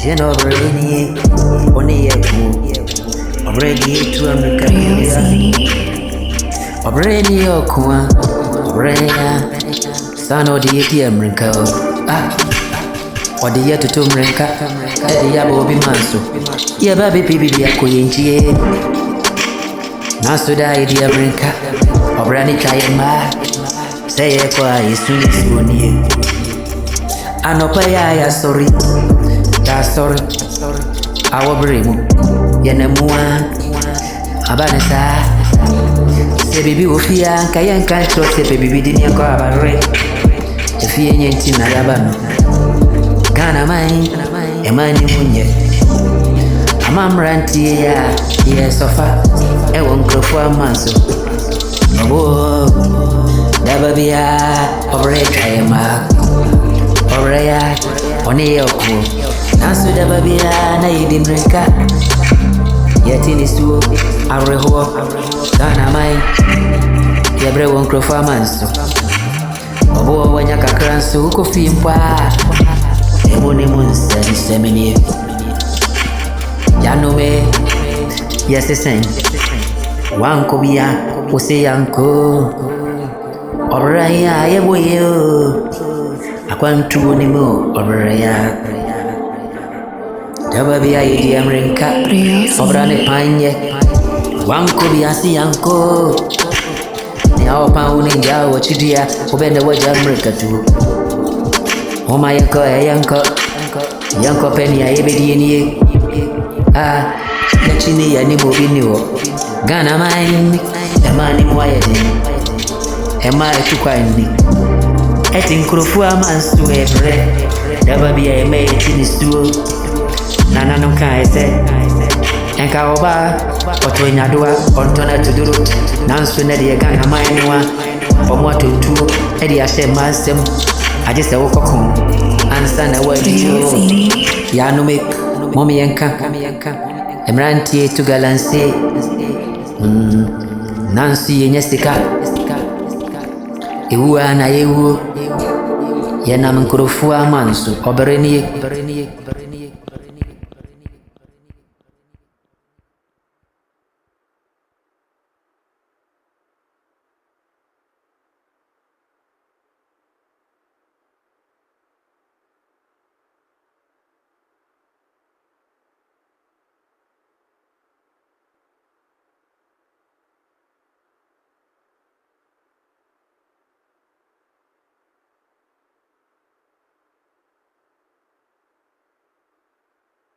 You know, brainy, only a cool. Already to America. Brainy, oh, Kua, Braya, son of the America. Ah, what the year to America, the Yabobi Manso. Yeah, baby, baby, I couldn't. Nasu die the America, or Brandy Kayama. Say a quiet, soon as you need. I know pay, sorry. That's sorry. Our brain, Yanamua, Abanasa. Say, baby, Ofia, Kayan can't trust a baby, didn't go about rain. If you ain't in Alabama, Ghana mine, a man in Munya. A man ranty, yes, so far. I won't go for a month. Oh, never be a break. I am a Oraya, Oneoko. Nansu never be a native drinker. Yet in his two, I rehook. Ghana mine, Yabre won't grow for a month. Oh, when you can crank, so coffee and pie. A money moon said, Semini. Yanome, yes, the same. One Kobia, Ose Yanko. Oraya, I will. I want to anymore. Oraya. Never be a idiom rinka. Obrane Pine. One Kobia, see Yanko. Now, pound in Yah, what you dear, open the word America too. Oh, my uncle, Yanko Penny, I ever ah, Yachini, and Nibo. Ghana mine, a man in Wyatt, a mile to quiet me. Etting Kurufua man's to a bread, never be a maid in his stool. Nana no can say, and Kaoba, or Toynadua, or Tona to do, Nansu Nedia Ghana mine one, or what to do, Eddie I said, Master, I just woke up home, and stand away to you. Yanumik, Mommy and Kanka. Emranti to Galanse Nancy and Jessica Iwana Ewu Yanam Kurufua Mansu Obereni